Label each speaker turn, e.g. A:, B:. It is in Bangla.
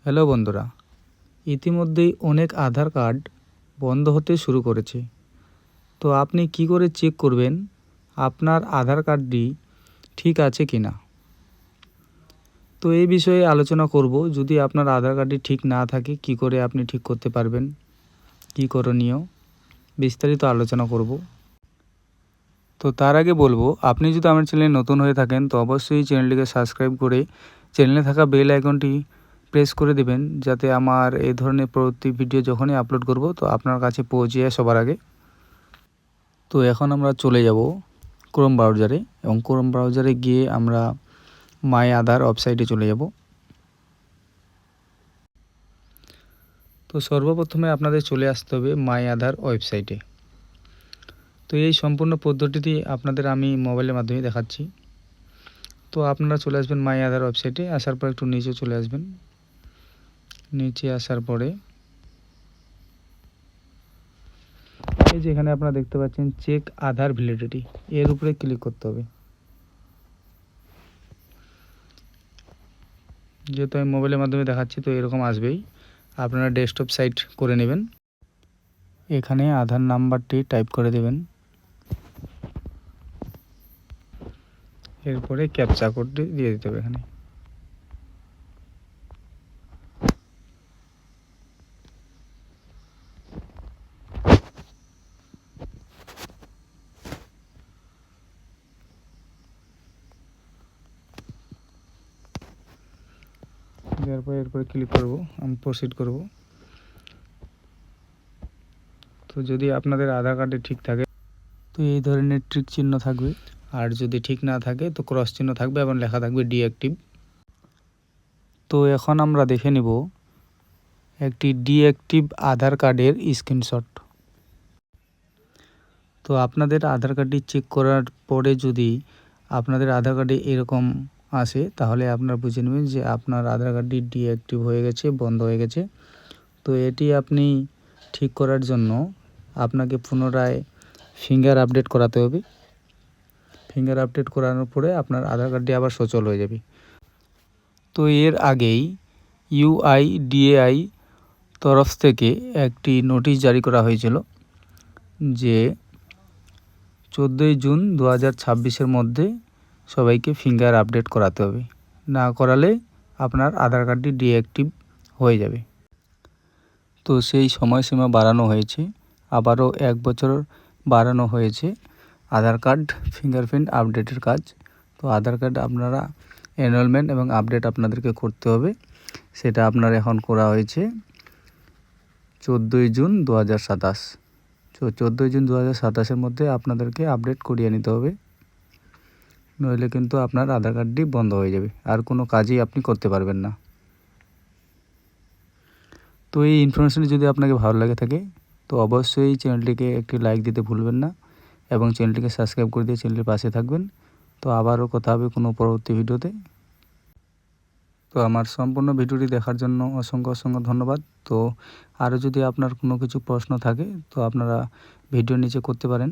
A: হ্যালো বন্ধুরা, ইতিমধ্যেই অনেক আধার কার্ড বন্ধ হতে শুরু করেছে। তো আপনি কি করে চেক করবেন আপনার আধার কার্ডটি ঠিক আছে কি না? তো এই বিষয়ে আলোচনা করব। যদি আপনার আধার কার্ডটি ঠিক না থাকে কি করে আপনি ঠিক করতে পারবেন, কি করণীয়, বিস্তারিত আলোচনা করব। তো তার আগে বলবো, আপনি যদি আমার চ্যানেলে নতুন হয়ে থাকেন তো অবশ্যই চ্যানেলটিকে সাবস্ক্রাইব করে চ্যানেলে থাকা বেল আইকনটি প্রেস করে দেবেন, যাতে আমার এই ধরনের পরবর্তী ভিডিও যখনই আপলোড করব তো আপনার কাছে পৌঁছে যায় সবার আগে। তো এখন আমরা চলে যাব ক্রোম ব্রাউজারে, এবং ক্রোম ব্রাউজারে গিয়ে আমরা মাই আধার ওয়েবসাইটে চলে যাব। তো সর্বপ্রথমে আপনাদের চলে আসতে হবে মাই আধার ওয়েবসাইটে। তো এই সম্পূর্ণ পদ্ধতিটি আপনাদের আমি মোবাইলের মাধ্যমে দেখাচ্ছি। তো আপনারা চলে আসবেন মাই আধার ওয়েবসাইটে। আসার পর একটু নিচে চলে আসবেন। নিচে আসার পরে এই যে এখানে আপনারা দেখতে পাচ্ছেন চেক আধার ভ্যালিডিটি, এর উপরে ক্লিক করতে হবে। যেহেতু আমি মোবাইলের মাধ্যমে দেখাচ্ছি তো এরকম আসবেই, আপনারা ডেস্কটপ সাইট করে নেবেন। এখানে আধার নাম্বারটি টাইপ করে দেবেন, এরপরে ক্যাপচা কোডটি দিয়ে দিতে হবে এখানে। দেওয়ার পরে এরপরে ক্লিক করব, আমি প্রসিড করব। তো যদি আপনাদের আধার কার্ডে ঠিক থাকে তো এই ধরনের ট্রিক চিহ্ন থাকবে, আর যদি ঠিক না থাকে তো ক্রস চিহ্ন থাকবে এবং লেখা থাকবে ডিঅ্যাক্টিভ। তো এখন আমরা দেখে নিব একটি ডিঅ্যাক্টিভ আধার কার্ডের স্ক্রিনশট। তো আপনাদের আধার কার্ডটি চেক করার পরে যদি আপনাদের আধার কার্ডে এরকম আসে তাহলে আপনারা বুঝে নেবেন যে আপনার আধার কার্ডটি ডিঅ্যাক্টিভ হয়ে গেছে, বন্ধ হয়ে গেছে। তো এটি আপনি ঠিক করার জন্য আপনাকে পুনরায় ফিঙ্গার আপডেট করাতে হবে। ফিঙ্গার আপডেট করানোর পরে আপনার আধার কার্ডটি আবার সচল হয়ে যাবে। তো এর আগেই ইউআইডিএআই তরফ থেকে একটি নোটিশ জারি করা হয়েছিল যে 14 জুন 2026-এর মধ্যে সবাইকে ফিঙ্গার আপডেট করাতে হবে, না করালে আপনার আধার কার্ডটি ডিঅ্যাক্টিভ হয়ে যাবে। তো সেই সময়সীমা বাড়ানো হয়েছে, আবারও 1 বছর বাড়ানো হয়েছে আধার কার্ড ফিঙ্গারপ্রিন্ট আপডেটের কাজ। তো আধার কার্ড আপনারা এনরোলমেন্ট এবং আপডেট আপনাদেরকে করতে হবে, সেটা আপনার এখন করা হয়েছে 14 জুন 2027। তো 14 জুন 2027-এর মধ্যে আপনাদেরকে আপডেট করিয়ে নিতে হবে, নইলে কিন্তু আপনার আধার কার্ডটি বন্ধ হয়ে যাবে, আর কোনো কাজই আপনি করতে পারবেন না। তো এই ইনফরমেশনটি যদি আপনাকে ভালো লাগে থাকে তো অবশ্যই চ্যানেলটিকে একটি লাইক দিতে ভুলবেন না, এবং চ্যানেলটিকে সাবস্ক্রাইব করে দিয়ে চ্যানেলটির পাশে থাকবেন। তো আবারও কথা হবে কোনো পরবর্তী ভিডিওতে। তো আমার সম্পূর্ণ ভিডিওটি দেখার জন্য অসংখ্য অসংখ্য ধন্যবাদ। তো আরও যদি আপনার কোনো কিছু প্রশ্ন থাকে তো আপনারা ভিডিওর নিচে করতে পারেন।